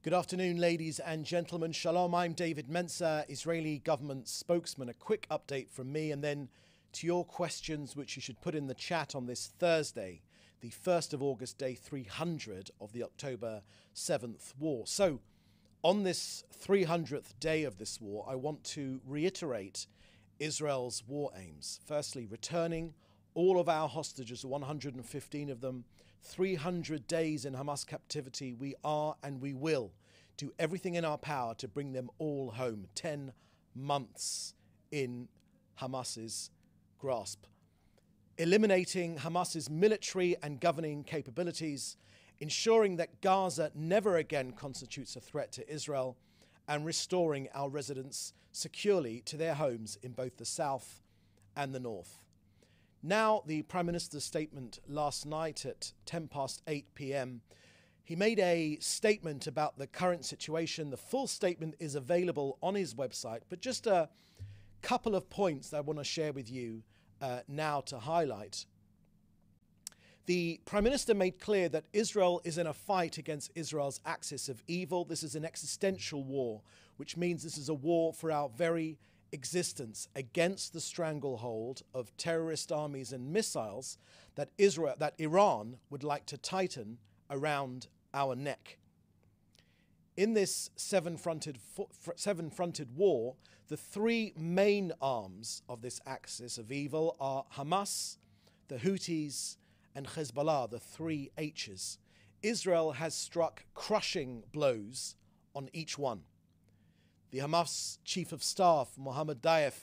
Good afternoon, ladies and gentlemen. Shalom, I'm David Mencer, Israeli government spokesman. A quick update from me and then to your questions, which you should put in the chat on this Thursday, the 1st of August, day 300 of the October 7th war. So, on this 300th day of this war, I want to reiterate Israel's war aims. Firstly, returning all of our hostages, 115 of them, 300 days in Hamas captivity. We are and we will do everything in our power to bring them all home. 10 months in Hamas's grasp. Eliminating Hamas's military and governing capabilities, ensuring that Gaza never again constitutes a threat to Israel, and restoring our residents securely to their homes in both the south and the north. Now, the Prime Minister's statement last night at 8 p.m, he made a statement about the current situation. The full statement is available on his website, but just a couple of points that I want to share with you now to highlight. The Prime Minister made clear that Israel is in a fight against Israel's axis of evil. This is an existential war, which means this is a war for our very existence against the stranglehold of terrorist armies and missiles that Iran would like to tighten around our neck. In this seven-fronted war, the three main arms of this axis of evil are Hamas, the Houthis, and Hezbollah, the three H's. Israel has struck crushing blows on each one. The Hamas Chief of Staff, Mohammed Deif,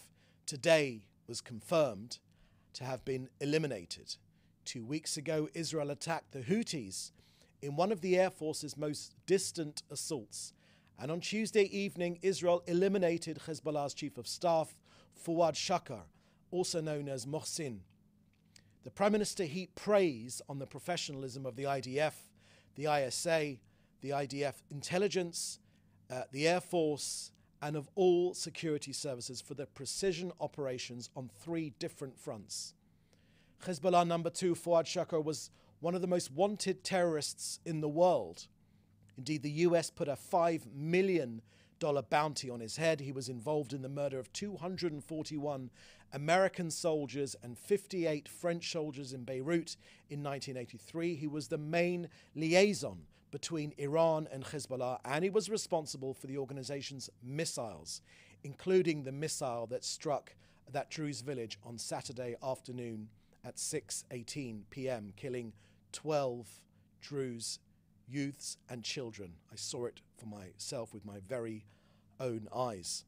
today was confirmed to have been eliminated. 2 weeks ago, Israel attacked the Houthis in one of the Air Force's most distant assaults. And on Tuesday evening, Israel eliminated Hezbollah's Chief of Staff, Fadi Shakar, also known as Mohsin. The Prime Minister heaped praise on the professionalism of the IDF, the ISA, the IDF intelligence, the Air Force, and of all security services for their precision operations on three different fronts. Hezbollah number 2, Fadi Shakar, was one of the most wanted terrorists in the world. Indeed, the US put a $5 million bounty on his head. He was involved in the murder of 241 American soldiers and 58 French soldiers in Beirut in 1983. He was the main liaison between Iran and Hezbollah, and he was responsible for the organization's missiles, including the missile that struck that Druze village on Saturday afternoon at 6:18 p.m., killing 12 Druze youths and children. I saw it for myself with my very own eyes.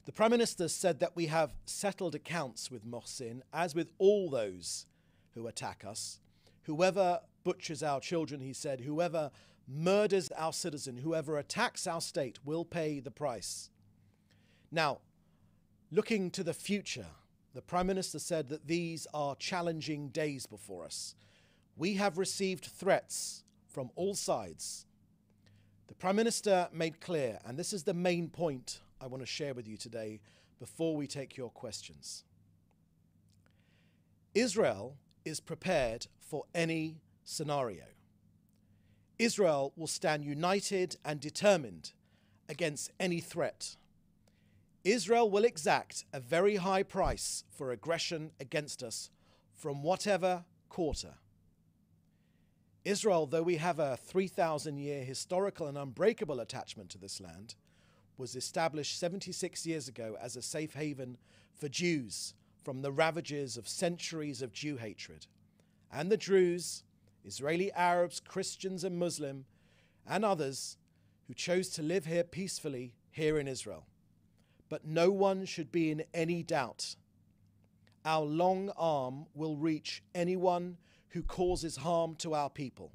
The Prime Minister said that we have settled accounts with Mohsin, as with all those who attack us. Whoever butchers our children, he said, whoever murders our citizen, whoever attacks our state will pay the price. Now, looking to the future, the Prime Minister said that these are challenging days before us. We have received threats from all sides. The Prime Minister made clear, and this is the main point I want to share with you today before we take your questions. Israel is prepared for any scenario. Israel will stand united and determined against any threat. Israel will exact a very high price for aggression against us from whatever quarter. Israel, though we have a 3,000-year historical and unbreakable attachment to this land, was established 76 years ago as a safe haven for Jews from the ravages of centuries of Jew hatred. And the Druze, Israeli Arabs, Christians and Muslim, and others who chose to live here peacefully here in Israel. But no one should be in any doubt. Our long arm will reach anyone who causes harm to our people.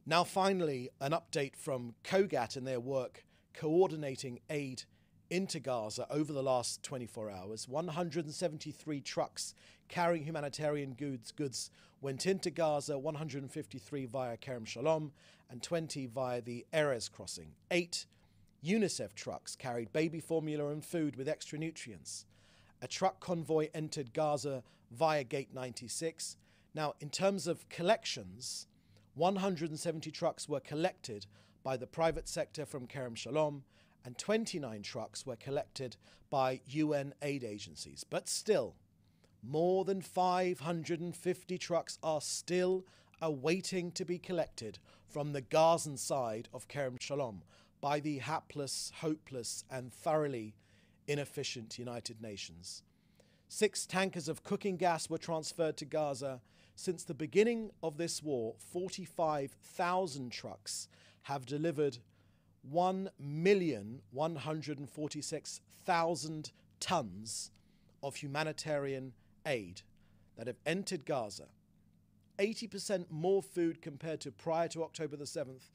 Now finally, an update from COGAT and their work coordinating aid into Gaza over the last 24 hours. 173 trucks carrying humanitarian goods went into Gaza, 153 via Kerem Shalom and 20 via the Erez crossing. 8 UNICEF trucks carried baby formula and food with extra nutrients. A truck convoy entered Gaza via Gate 96. Now, in terms of collections, 170 trucks were collected by the private sector from Kerem Shalom, and 29 trucks were collected by UN aid agencies. But still, more than 550 trucks are still awaiting to be collected from the Gazan side of Kerem Shalom by the hapless, hopeless, and thoroughly inefficient United Nations. 6 tankers of cooking gas were transferred to Gaza. Since the beginning of this war, 45,000 trucks have delivered 1,146,000 tons of humanitarian aid that have entered Gaza. 80% more food compared to prior to October the 7th.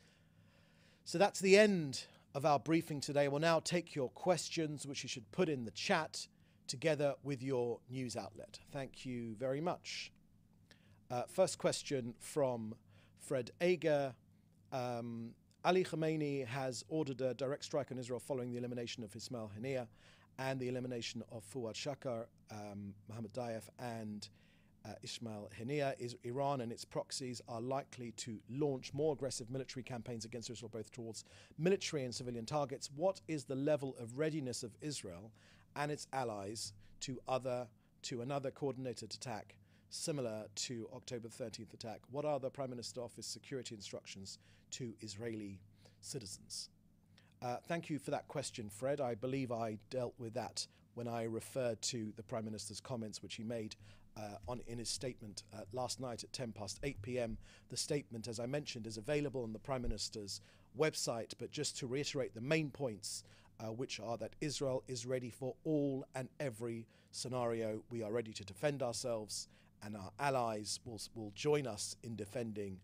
So that's the end of our briefing today. We'll now take your questions, which you should put in the chat together with your news outlet. Thank you very much. First question from Fred Ager. Ali Khamenei has ordered a direct strike on Israel following the elimination of Ismail Haniyeh and the elimination of Fadi Shakar, Mohammed Diaf, and Ismail Haniyeh. Iran and its proxies are likely to launch more aggressive military campaigns against Israel, both towards military and civilian targets. What is the level of readiness of Israel and its allies to another coordinated attack similar to October 13th attack? What are the Prime Minister Office security instructions to Israeli citizens? Thank you for that question, Fred. I believe I dealt with that when I referred to the Prime Minister's comments, which he made in his statement last night at 8 p.m. The statement, as I mentioned, is available on the Prime Minister's website, but just to reiterate the main points, which are that Israel is ready for all and every scenario. We are ready to defend ourselves, and our allies will join us in defending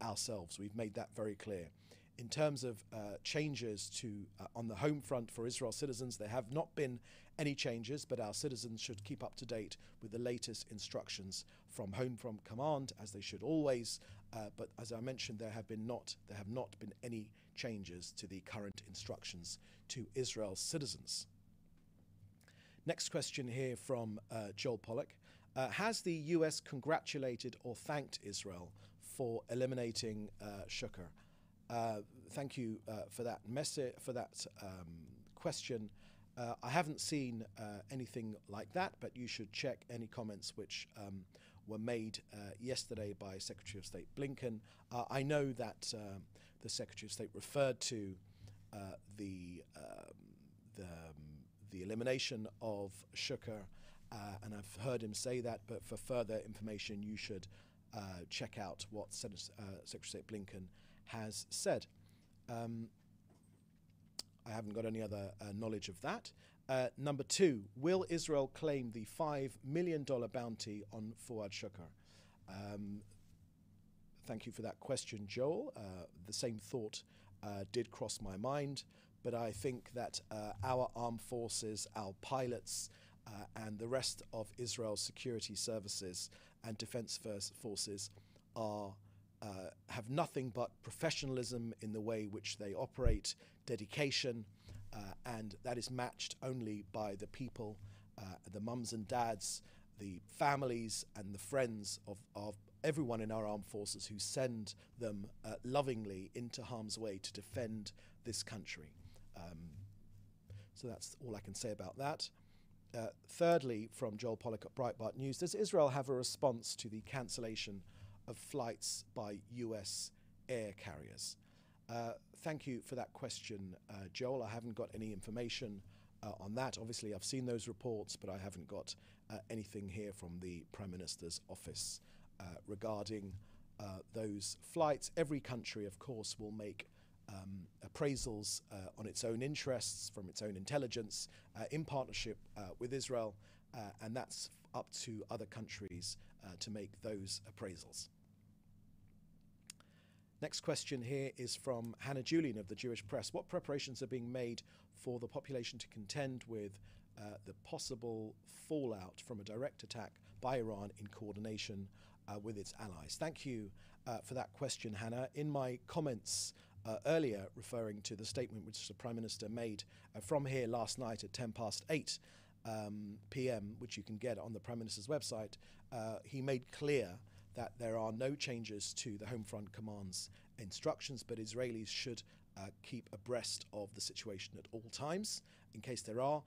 ourselves. We've made that very clear. In terms of changes on the home front for Israel citizens, there have not been any changes, but our citizens should keep up to date with the latest instructions from Home Front Command, as they should always. But as I mentioned, there have not been any changes to the current instructions to Israel's citizens. Next question here from Joel Pollack. Has the US congratulated or thanked Israel for eliminating Shakar? Thank you for that question. I haven't seen anything like that, but you should check any comments which were made yesterday by Secretary of State Blinken. I know that the Secretary of State referred to the elimination of Shakar, and I've heard him say that, but for further information you should check out what Secretary of State Blinken has said. I haven't got any other knowledge of that. Number 2, will Israel claim the $5 million bounty on Fadi Shakar? Thank you for that question, Joel. The same thought did cross my mind, but I think that our armed forces, our pilots, and the rest of Israel's security services and defense forces have nothing but professionalism in the way which they operate, dedication, and that is matched only by the people, the mums and dads, the families and the friends of everyone in our armed forces who send them lovingly into harm's way to defend this country. So that's all I can say about that. Thirdly, from Joel Pollack at Breitbart News, does Israel have a response to the cancellation of flights by US air carriers? Thank you for that question, Joel. I haven't got any information on that. Obviously, I've seen those reports, but I haven't got anything here from the Prime Minister's office regarding those flights. Every country, of course, will make appraisals on its own interests, from its own intelligence, in partnership with Israel, and that's up to other countries to make those appraisals. Next question here is from Hannah Julian of the Jewish Press. What preparations are being made for the population to contend with the possible fallout from a direct attack by Iran in coordination with its allies? Thank you for that question, Hannah. In my comments earlier, referring to the statement which the Prime Minister made from here last night at 8 p.m, which you can get on the Prime Minister's website, he made clear that there are no changes to the Home Front Command's instructions, but Israelis should keep abreast of the situation at all times in case there are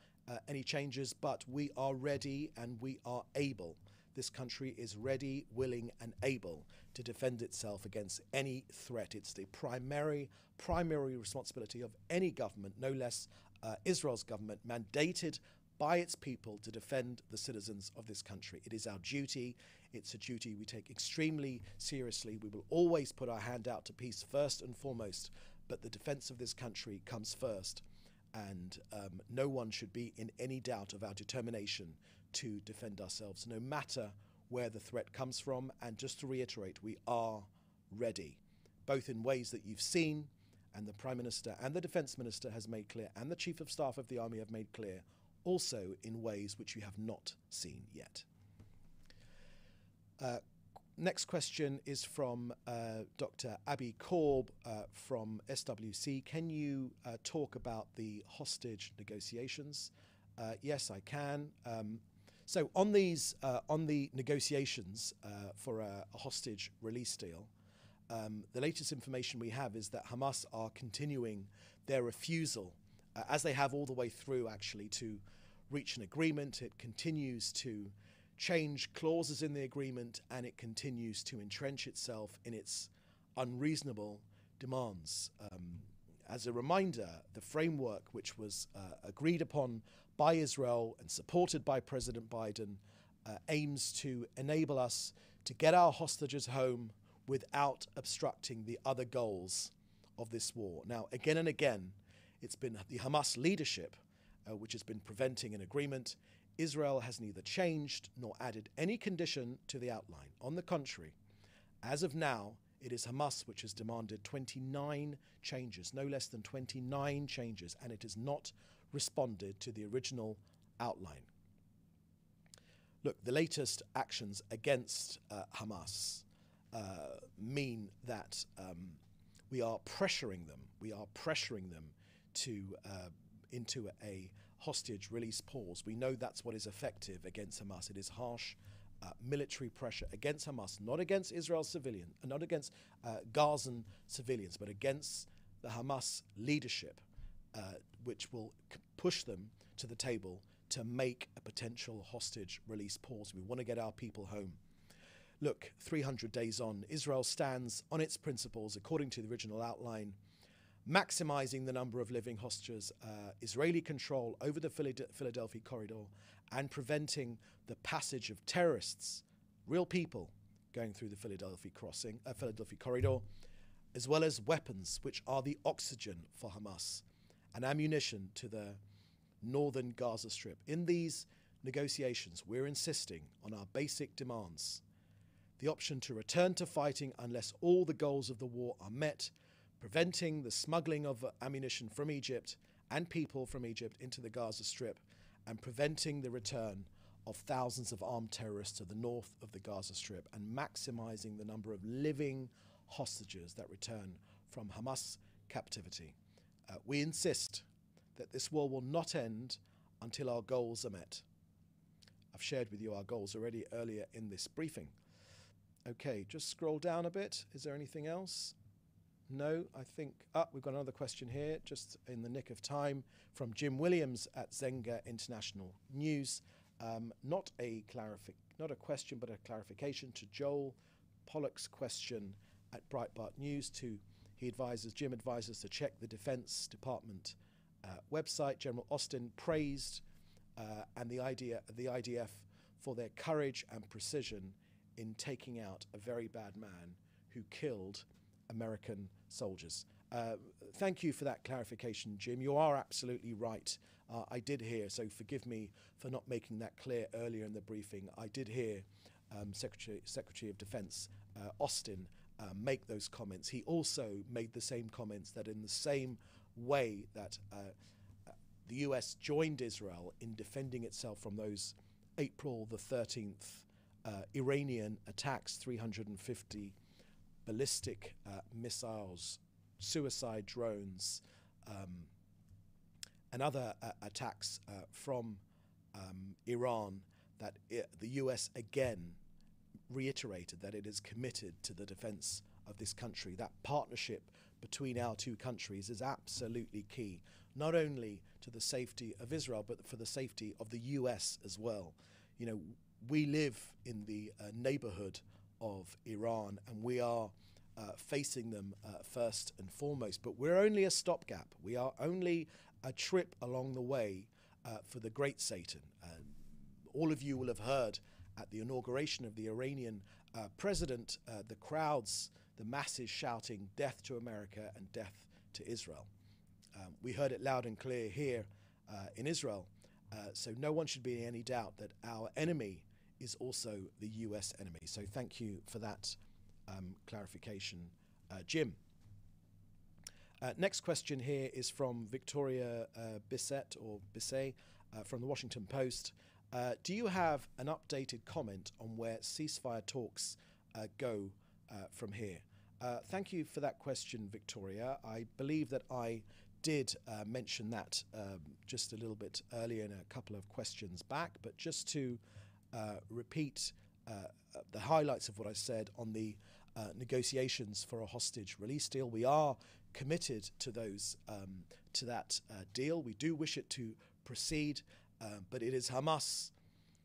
any changes. But we are ready and we are able. This country is ready, willing and able to defend itself against any threat. It's the primary responsibility of any government, no less Israel's government, mandated by its people to defend the citizens of this country. It is our duty. It's a duty we take extremely seriously. We will always put our hand out to peace first and foremost, but the defense of this country comes first. And no one should be in any doubt of our determination to defend ourselves, no matter where the threat comes from. And just to reiterate, we are ready, both in ways that you've seen, and the Prime Minister and the Defence Minister has made clear, and the Chief of Staff of the Army have made clear, also in ways which you have not seen yet. Next question is from Dr. Abby Korb from SWC. Can you talk about the hostage negotiations? Yes, I can. So on the negotiations for a hostage release deal, the latest information we have is that Hamas are continuing their refusal, as they have all the way through actually, to reach an agreement. It continues to change clauses in the agreement, and it continues to entrench itself in its unreasonable demands. As a reminder, the framework which was agreed upon by Israel and supported by President Biden aims to enable us to get our hostages home without obstructing the other goals of this war. Now, again and again, it's been the Hamas leadership which has been preventing an agreement. Israel has neither changed nor added any condition to the outline. On the contrary, as of now, it is Hamas which has demanded 29 changes, no less than 29 changes, and it has not responded to the original outline. Look, the latest actions against Hamas mean that we are pressuring them to into a hostage release pause. We know that's what is effective against Hamas. It is harsh military pressure against Hamas, not against Israel civilians, not against Gazan civilians, but against the Hamas leadership, which will push them to the table to make a potential hostage release pause. We want to get our people home. Look, 300 days on, Israel stands on its principles according to the original outline, maximizing the number of living hostages, Israeli control over the Philadelphia corridor, and preventing the passage of terrorists, real people, going through the Philadelphia corridor, as well as weapons, which are the oxygen for Hamas, and ammunition to the northern Gaza Strip. In these negotiations, we're insisting on our basic demands: the option to return to fighting unless all the goals of the war are met, preventing the smuggling of ammunition from Egypt and people from Egypt into the Gaza Strip, and preventing the return of thousands of armed terrorists to the north of the Gaza Strip, and maximizing the number of living hostages that return from Hamas captivity. We insist that this war will not end until our goals are met. I've shared with you our goals already earlier in this briefing. Okay, just scroll down a bit. Is there anything else? No, I think, we've got another question here, just in the nick of time, from Jim Williams at Zenga International News. Not a question, but a clarification to Joel Pollock's question at Breitbart News. Jim advises to check the Defense Department website. General Austin praised and the IDF for their courage and precision in taking out a very bad man who killed American soldiers. Thank you for that clarification, Jim. You are absolutely right. I did hear, so forgive me for not making that clear earlier in the briefing. I did hear Secretary of Defense Austin make those comments. He also made the same comments that in the same way that the US joined Israel in defending itself from those April the 13th Iranian attacks, 350 ballistic missiles, suicide drones, and other attacks from Iran, that the US again reiterated that it is committed to the defense of this country. That partnership between our two countries is absolutely key, not only to the safety of Israel, but for the safety of the US as well. You know, we live in the neighborhood of Iran, and we are facing them first and foremost, but we're only a stopgap. We are only a trip along the way for the great Satan. All of you will have heard at the inauguration of the Iranian president, the crowds, the masses shouting death to America and death to Israel. We heard it loud and clear here in Israel, so no one should be in any doubt that our enemy is also the US enemy. So thank you for that clarification, Jim. Next question here is from Victoria Bisset from the Washington Post. Do you have an updated comment on where ceasefire talks go from here? Thank you for that question, Victoria. I believe that I did mention that just a little bit earlier in a couple of questions back, but just to repeat the highlights of what I said on the negotiations for a hostage release deal. We are committed to those to that deal. We do wish it to proceed, but it is Hamas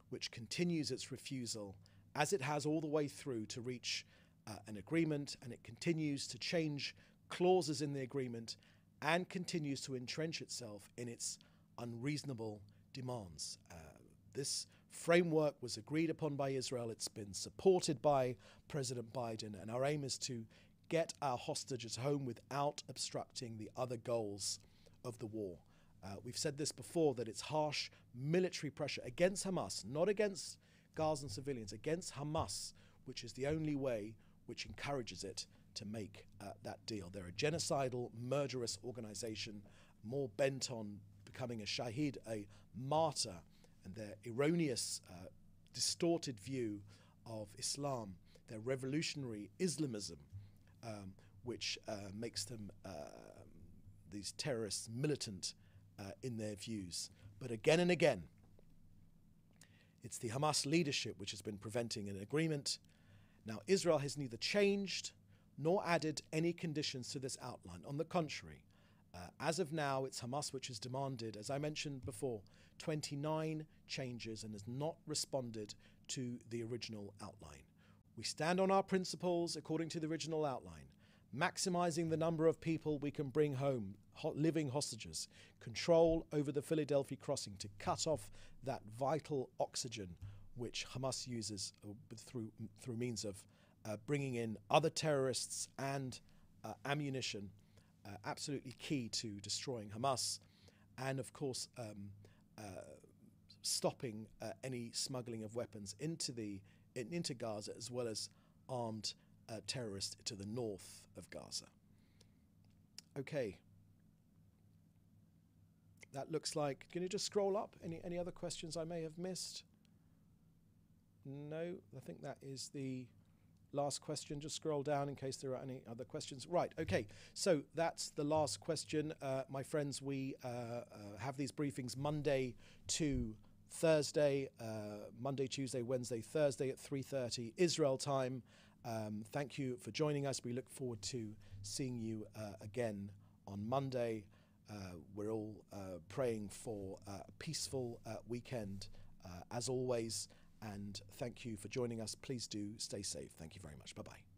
which continues its refusal, as it has all the way through, to reach an agreement, and it continues to change clauses in the agreement and continues to entrench itself in its unreasonable demands. This framework was agreed upon by Israel. It's been supported by President Biden, and our aim is to get our hostages home without obstructing the other goals of the war. We've said this before, that it's harsh military pressure against Hamas, not against Gazan civilians, against Hamas, which is the only way which encourages it to make that deal. They're a genocidal, murderous organization, more bent on becoming a shaheed, a martyr, and their erroneous, distorted view of Islam, their revolutionary Islamism, which makes them, these terrorists, militant in their views. But again and again, it's the Hamas leadership which has been preventing an agreement. Now, Israel has neither changed nor added any conditions to this outline. On the contrary, as of now, it's Hamas which has demanded, as I mentioned before, 29 changes and has not responded to the original outline. We stand on our principles according to the original outline, maximizing the number of people we can bring home, living hostages, control over the Philadelphia crossing to cut off that vital oxygen which Hamas uses through means of bringing in other terrorists and ammunition, absolutely key to destroying Hamas, and of course stopping any smuggling of weapons into Gaza, as well as armed terrorists to the north of Gaza. Okay. That looks like, can you just scroll up? Any other questions I may have missed? No, I think that is the last question. Just scroll down in case there are any other questions. Right, okay, so that's the last question. My friends, we have these briefings Monday to Thursday, Monday, Tuesday, Wednesday, Thursday at 3:30 Israel time. Thank you for joining us. We look forward to seeing you again on Monday. We're all praying for a peaceful weekend as always, and thank you for joining us. Please do stay safe. Thank you very much. Bye-bye.